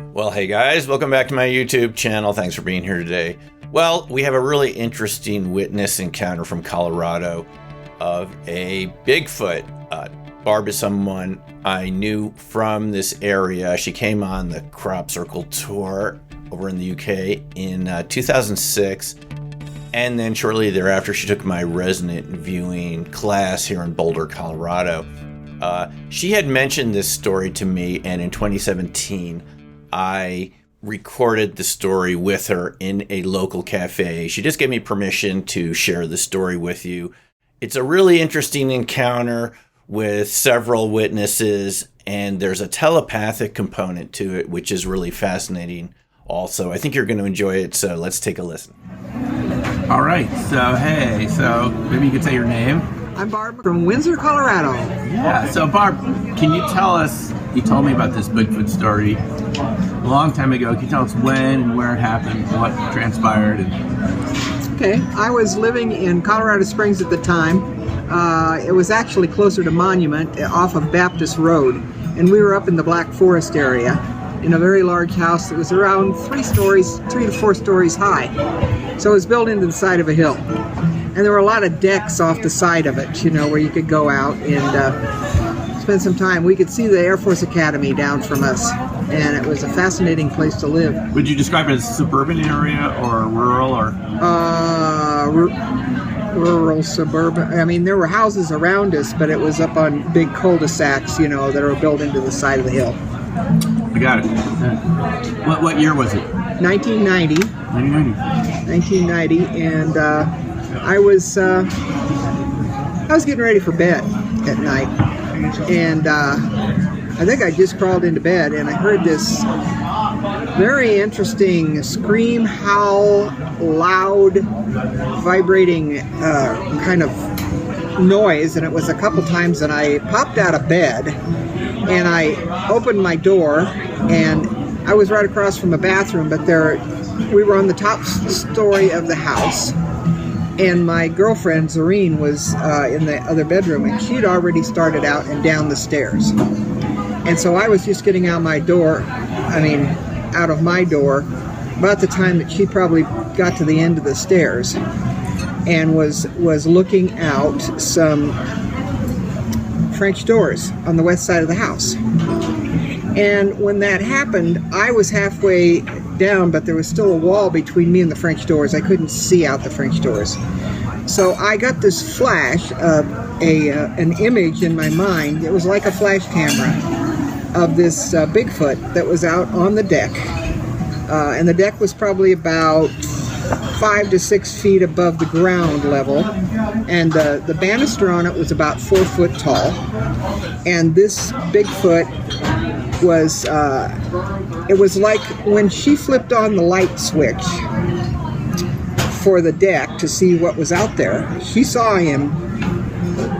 Well, hey guys, welcome back to my YouTube channel. Thanks for being here today. Well, we have a really interesting witness encounter from Colorado of a Bigfoot. Barb is someone I knew from this area. She came on the Crop Circle tour over in the UK in 2006. And then shortly thereafter, she took my resident viewing class here in Boulder, Colorado. She had mentioned this story to me, and in 2017, I recorded the story with her in a local cafe. She just gave me permission to share the story with you. It's a really interesting encounter with several witnesses, and there's a telepathic component to it, which is really fascinating also. I think you're going to enjoy it, so let's take a listen. All right, so maybe you could say your name. I'm Barb from Windsor, Colorado. Yeah, so Barb, can you tell us, you told me about this Bigfoot story a long time ago. Can you tell us when and where it happened, what transpired? Okay, I was living in Colorado Springs at the time. It was actually closer to Monument off of Baptist Road. And we were up in the Black Forest area in a very large house that was around 3 to 4 stories high. So it was built into the side of a hill. And there were a lot of decks off the side of it, you know, where you could go out and spend some time. We could see the Air Force Academy down from us, and it was a fascinating place to live. Would you describe it as a suburban area or rural or? Rural, suburban. I mean, there were houses around us, but it was up on big cul-de-sacs, you know, that were built into the side of the hill. I got it. What year was it? 1990. 1990, and I was getting ready for bed at night, and I think I just crawled into bed, and I heard this very interesting scream, howl, loud, vibrating kind of noise, and it was a couple times, and I popped out of bed, and I opened my door, and I was right across from a bathroom, but we were on the top story of the house. And my girlfriend, Zareen, was in the other bedroom, and she'd already started out and down the stairs. And so I was just getting out of my door, about the time that she probably got to the end of the stairs, and was looking out some French doors on the west side of the house. And when that happened, I was halfway down, but there was still a wall between me and the French doors. I couldn't see out the French doors. So I got this flash of an image in my mind. It was like a flash camera of this Bigfoot that was out on the deck. And the deck was probably about 5 to 6 feet above the ground level. And the banister on it was about 4 foot tall. And this Bigfoot was, it was like when she flipped on the light switch for the deck to see what was out there, she saw him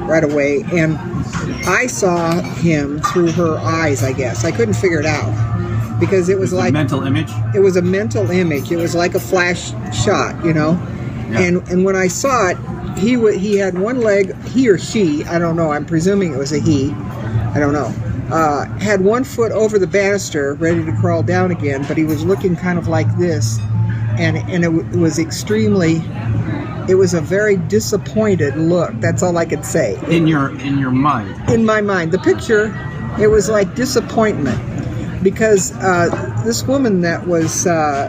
right away, and I saw him through her eyes, I guess. I couldn't figure it out, because it was like a mental image? It was a mental image. It was like a flash shot, you know? Yeah. And when I saw it, he had one leg, he or she, I don't know, I'm presuming it was a he, I don't know. Had 1 foot over the banister, ready to crawl down again, but he was looking kind of like this, and it was it was a very disappointed look. That's all I could say. In your mind? In my mind. The picture, it was like disappointment, because this woman that was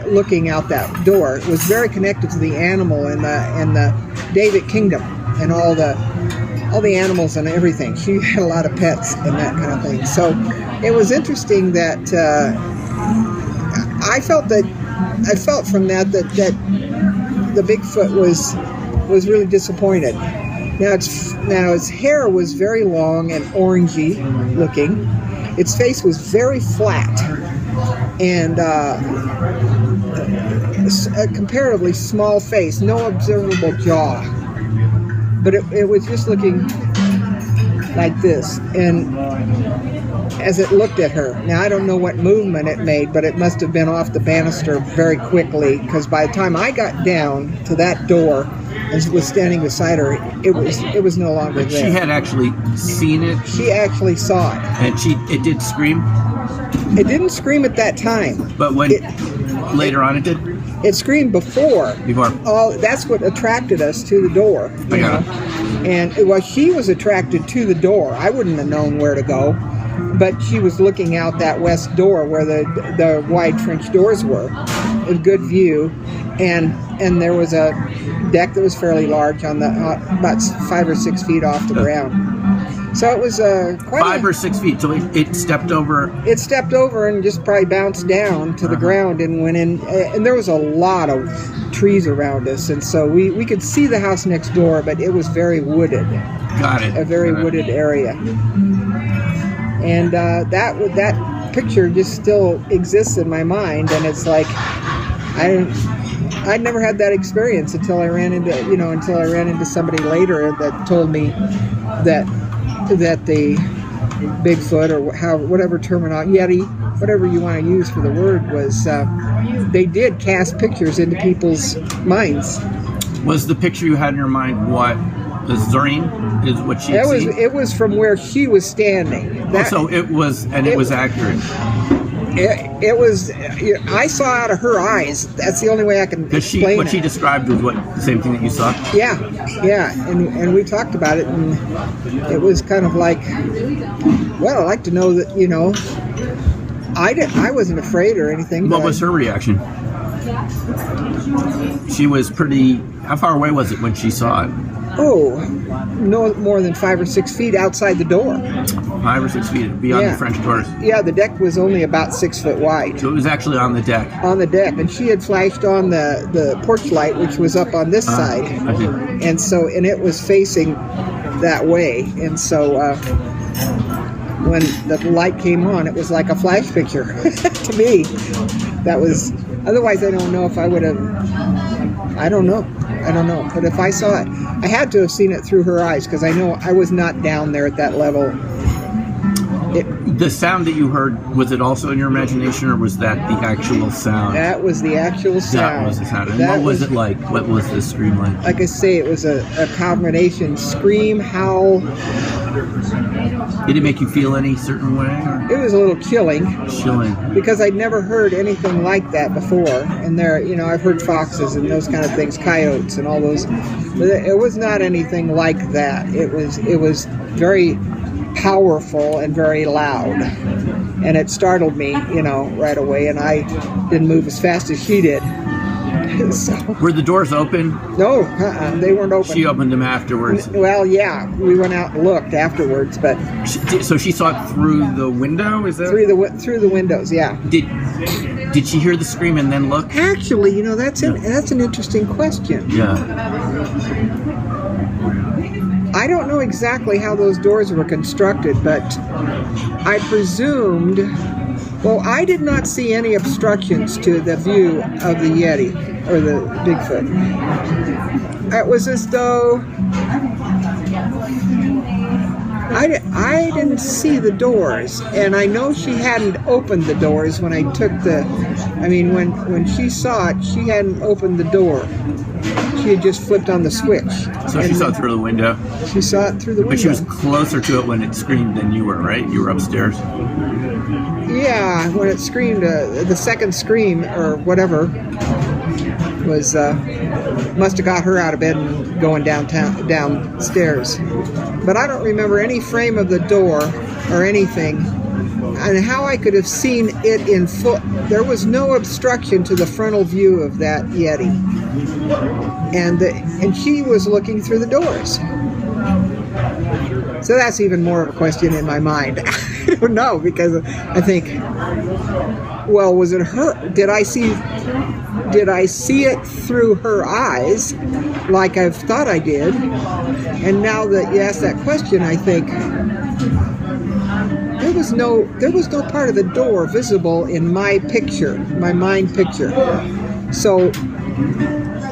looking out that door was very connected to the animal and the David Kingdom and all the animals and everything. She had a lot of pets and that kind of thing. So it was interesting that I felt from that the Bigfoot was really disappointed. Now its hair was very long and orangey looking. Its face was very flat and a comparatively small face, no observable jaw. But it was just looking like this, and as it looked at her. Now, I don't know what movement it made, but it must have been off the banister very quickly, because by the time I got down to that door and was standing beside her, it was no longer there. She had actually seen it? She actually saw it. And it did scream? It didn't scream at that time. But when later on it did? It screamed before. That's what attracted us to the door. I got it. And she was attracted to the door. I wouldn't have known where to go, but she was looking out that west door where the wide French doors were. A good view, and there was a deck that was fairly large on the about 5 or 6 feet off the ground. So it was quite 5 or 6 feet. So it stepped over. It stepped over and just probably bounced down to the ground and went in. And there was a lot of trees around us, and so we could see the house next door, but it was very wooded. Got it. A very wooded area. And that picture just still exists in my mind, and it's like I'd never had that experience until I ran into somebody later that told me that the Bigfoot or whatever terminology, Yeti, whatever you want to use for the word, was they did cast pictures into people's minds. Was the picture you had in your mind what Zurine is what she had seen? It was from where she was standing. So it was accurate. It was. I saw out of her eyes. That's the only way I can explain what she described was the same thing that you saw. Yeah, and we talked about it, and it was kind of like, well, I'd like to know that I wasn't afraid or anything. What was her reaction? She was pretty. How far away was it when she saw it? Oh, no more than 5 or 6 feet outside the door. 5 or 6 feet beyond the French doors. Yeah, the deck was only about 6 foot wide. So it was actually on the deck. On the deck, and she had flashed on the porch light, which was up on this side, and it was facing that way, and so when the light came on, it was like a flash picture to me. That was. Otherwise, I don't know if I would have. I don't know. But if I saw it, I had to have seen it through her eyes, because I know I was not down there at that level. The sound that you heard, was it also in your imagination, or was that the actual sound? That was the actual sound. That was the sound. And what was it like? What was the scream like? Like I say, it was a combination scream, howl. Did it make you feel any certain way? Or? It was a little chilling. Because I'd never heard anything like that before. And I've heard foxes and those kind of things, coyotes and all those. But it was not anything like that. It was very powerful and very loud. And it startled me, right away. And I didn't move as fast as she did. So, were the doors open? No, they weren't open. She opened them afterwards. Well, yeah, we went out and looked afterwards, but so she saw it through the window. Is that through the windows? Yeah. Did she hear the scream and then look? Actually, that's an interesting question. Yeah. I don't know exactly how those doors were constructed, but I presumed. Well, I did not see any obstructions to the view of the Yeti or the Bigfoot. It was as though I didn't see the doors, and I know she hadn't opened the doors when I took when she saw it, she hadn't opened the door. She had just flipped on the switch. So she saw it through the window? She saw it through the window. But she was closer to it when it screamed than you were, right? You were upstairs. Yeah, when it screamed, the second scream or whatever was must have got her out of bed and going downstairs. But I don't remember any frame of the door or anything, and how I could have seen it in foot. There was no obstruction to the frontal view of that Yeti, and she was looking through the doors. So that's even more of a question in my mind. I don't know, because I think, well, was it her? Did I see it through her eyes, like I've thought I did? And now that you ask that question, I think there was no part of the door visible in my picture, my mind picture. So,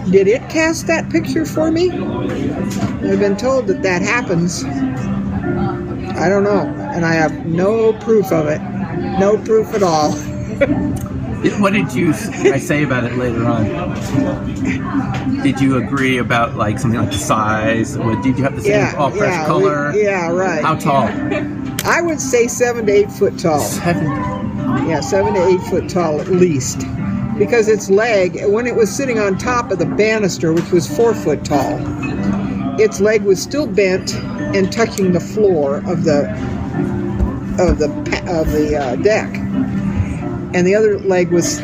did it cast that picture for me? I've been told that happens. I don't know, and I have no proof of it. No proof at all. What did you say about it later on? Did you agree about something like the size? Or did you have the same fresh color? Yeah, right. How tall? I would say 7 to 8 foot tall. Yeah, 7 to 8 foot tall at least. Because its leg, when it was sitting on top of the banister, which was 4 foot tall, its leg was still bent and touching the floor of the deck, and the other leg was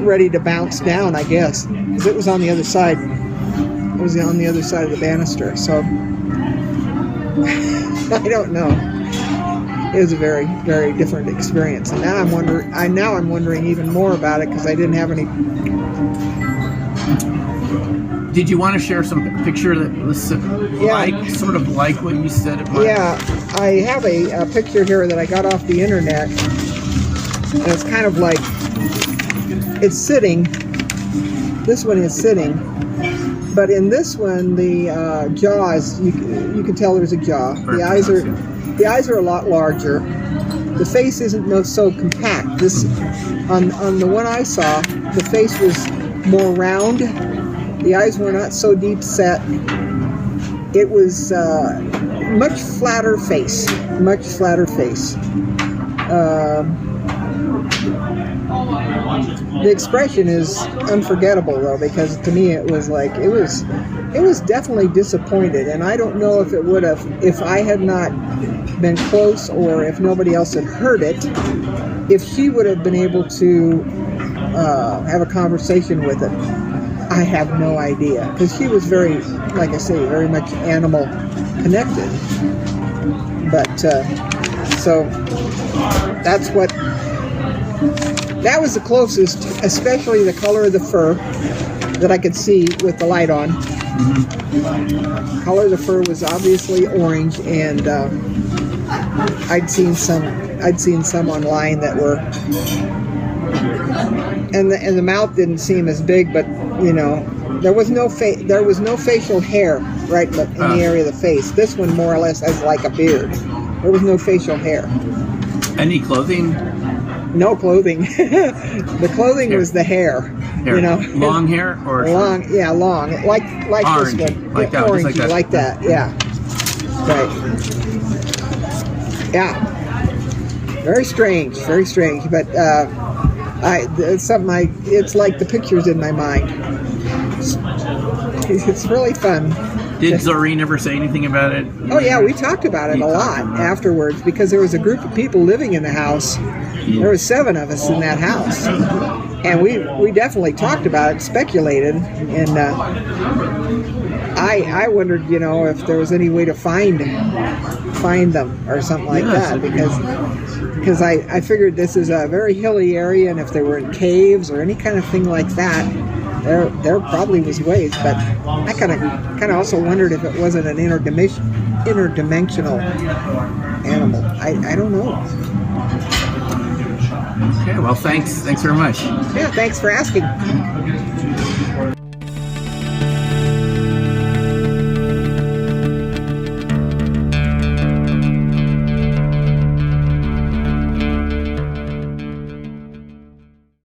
ready to bounce down, I guess, because it was on the other side. It was on the other side of the banister. So I don't know. It was a very, very different experience, and now I'm wondering even more about it because I didn't have any. Did you want to share some picture that was sort of like what you said it was? Yeah, I have a picture here that I got off the internet, and it's kind of like it's sitting. This one is sitting, but in this one, the jaws you can tell there's a jaw. The eyes are a lot larger. The face isn't so compact. This on the one I saw, the face was more round. The eyes were not so deep set. It was much flatter face. Much flatter face. The expression is unforgettable though, because to me it was definitely disappointed, and I don't know if it would have, if I had not been close or if nobody else had heard it, if she would have been able to have a conversation with it. I have no idea, because she was very, like I say, very much animal connected. But so that was the closest, especially the color of the fur that I could see with the light on. Mm-hmm. Color of the fur was obviously orange, and I'd seen some online that were, and the mouth didn't seem as big, but there was no facial hair right in the area of the face. This one more or less has like a beard. There was no facial hair. Any clothing? No clothing. The clothing was the hair. Long hair or long? Yeah, long. Like orange, this one. like that, orange, like that. Yeah. Right. Yeah. Very strange. Very strange. But it's like the pictures in my mind. It's really fun. Did Zorine ever say anything about it? Oh yeah, we talked about it a lot afterwards, because there was a group of people living in the house. There were 7 of us in that house, and we definitely talked about it, speculated, and I wondered, if there was any way to find them or something like that, because I figured this is a very hilly area, and if they were in caves or any kind of thing like that, there probably was ways. But I kind of also wondered if it wasn't an interdimensional animal. I don't know. Okay, well, thanks very much. Yeah, thanks for asking.